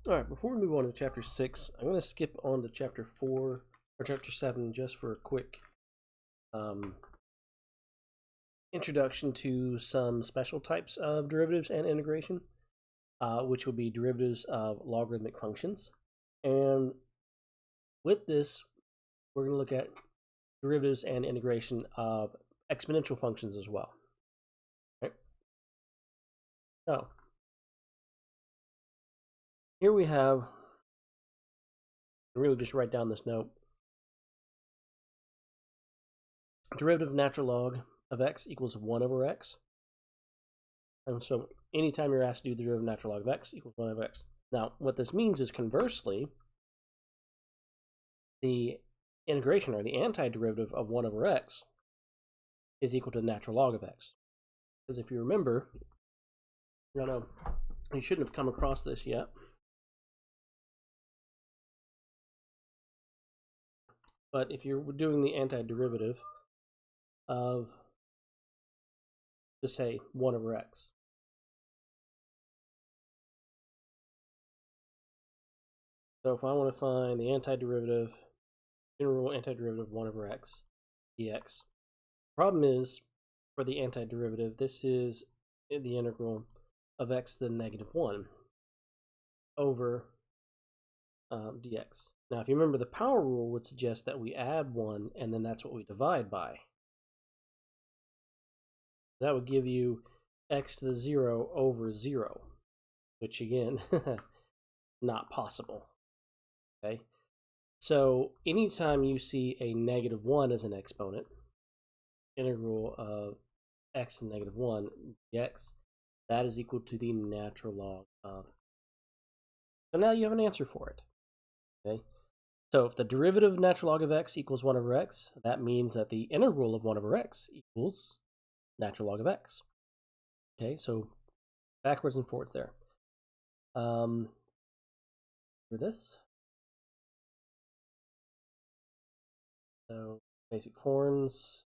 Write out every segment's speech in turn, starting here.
All right, before we move on to chapter 6, I'm going to skip on to chapter 4 or chapter 7 just for a quick introduction to some special types of derivatives and integration, which will be derivatives of logarithmic functions. And with this, we're going to look at derivatives and integration of exponential functions as well. Okay. So here we have, really just write down this note. Derivative of natural log of x equals 1 over x. And so anytime you're asked to do the derivative of natural log of x equals 1 over x. Now, what this means is conversely, the integration or the antiderivative of 1 over x is equal to the natural log of x. Because if you remember, you shouldn't have come across this yet. But if you're doing the antiderivative of, just say, 1 over x. So if I want to find the antiderivative, general antiderivative of 1 over x dx. Problem is, for the antiderivative, this is the integral of x to the negative 1 over dx. Now, if you remember, the power rule would suggest that we add 1, and then that's what we divide by. That would give you x to the 0 over 0, which, again, not possible. Okay? So, anytime you see a negative 1 as an exponent, integral of x to the negative 1 dx, that is equal to the natural log of. So now you have an answer for it. Okay? So if the derivative of natural log of x equals 1 over x, that means that the integral of 1 over x equals natural log of x. Okay, so backwards and forwards there. For this. So basic forms.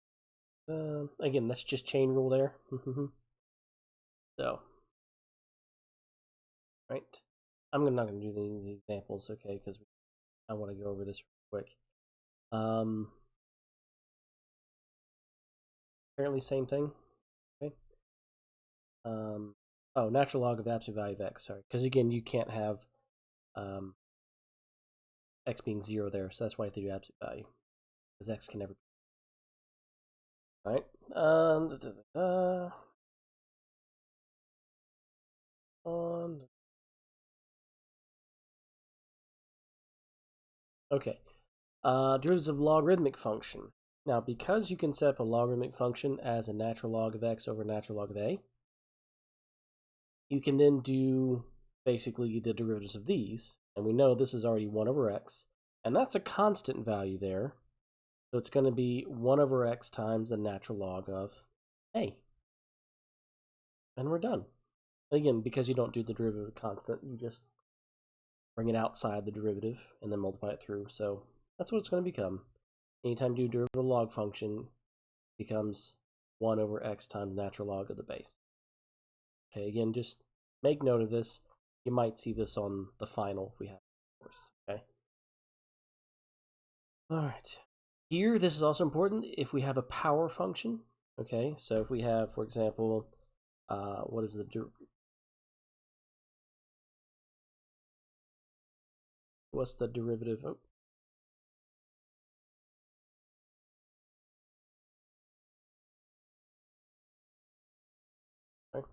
Again, that's just chain rule there. So, right. I'm not going to do the examples, okay, because I want to go over this real quick. Apparently same thing. Okay. Oh, natural log of absolute value of x, sorry. Because again, you can't have x being 0 there, so that's why I have to do absolute value. Because x can never be. Alright. Okay. Derivatives of logarithmic function. Now, because you can set up a logarithmic function as a natural log of x over natural log of a, you can then do basically the derivatives of these. And we know this is already 1 over x, and that's a constant value there. So it's going to be 1 over x times the natural log of a. And we're done. Again, because you don't do the derivative of constant, you just bring it outside the derivative and then multiply it through. So that's what it's going to become. Anytime you do derivative of a log function, it becomes 1 over x times natural log of the base. Okay, again, just make note of this. You might see this on the final if we have a course. Okay. All right. Here, this is also important if we have a power function. Okay, so if we have, for example, what is the what's the derivative? Oh. Okay.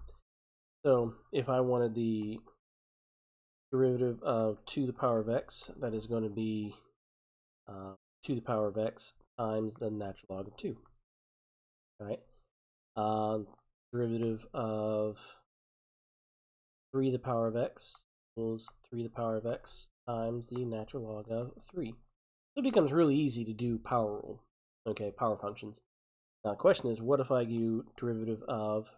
So if I wanted the derivative of 2 to the power of x, that is going to be 2 to the power of x times the natural log of 2. All right. Derivative of 3 to the power of x equals 3 to the power of x times the natural log of 3. So it becomes really easy to do power rule. Okay, power functions. Now the question is, what if I do derivative of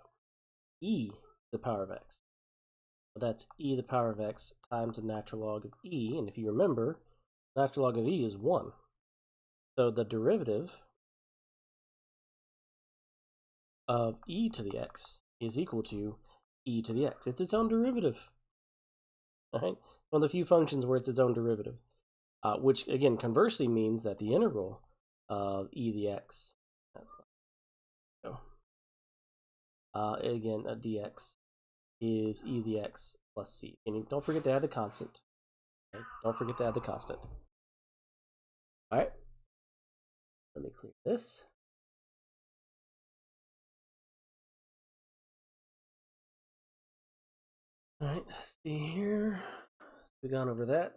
e to the power of x? Well, that's e to the power of x times the natural log of e, and if you remember, natural log of e is 1. So the derivative of e to the x is equal to e to the x. It's its own derivative. All right? one of the few functions where it's its own derivative, which again conversely means that the integral of e to the x, that's again a dx, is e to the x plus c. And don't forget to add the constant. Okay? Don't forget to add the constant. All right. Let me clear this. All right, let's see here. We've gone over that.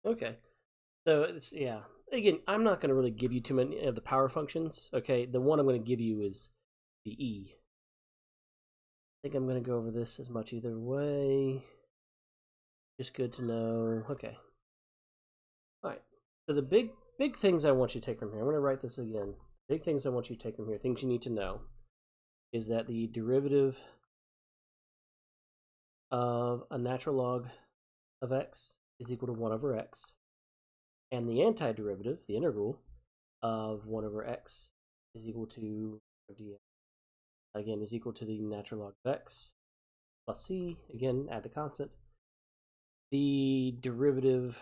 Okay, so it's, yeah. Again, I'm not going to really give you too many of the power functions. Okay, the one I'm going to give you is the e. I think I'm going to go over this as much either way. Just good to know. Okay. All right. So the big things I want you to take from here. I'm going to write this again. Big things I want you to take from here. Things you need to know is that the derivative of a natural log of x is equal to 1 over x. And the antiderivative, the integral of 1 over x is equal to dx. Again, is equal to the natural log of x plus c. Again, add the constant. The derivative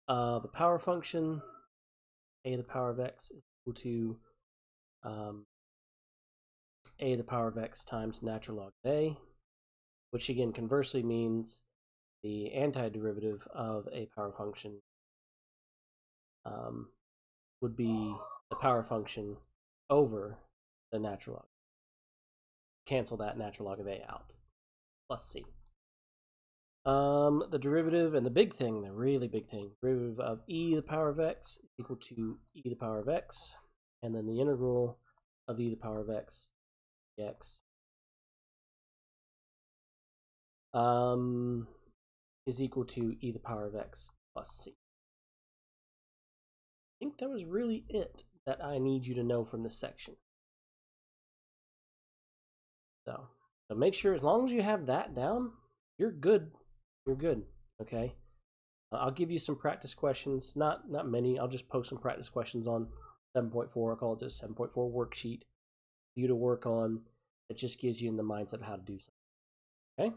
of the power function, a to the power of x, is equal to a to the power of x times natural log of a, which again conversely means the antiderivative of a power function would be the power function over the natural log. Cancel that natural log of a out, plus c. The derivative, and the big thing, the really big thing, derivative of e to the power of x is equal to e to the power of x, and then the integral of e to the power of x dx is equal to e to the power of x plus c. I think that was really it that I need you to know from this section. So make sure, as long as you have that down, you're good. You're good. Okay. I'll give you some practice questions. Not many. I'll just post some practice questions on 7.4. I'll call it just 7.4 worksheet for you to work on. It just gives you in the mindset of how to do something. Okay.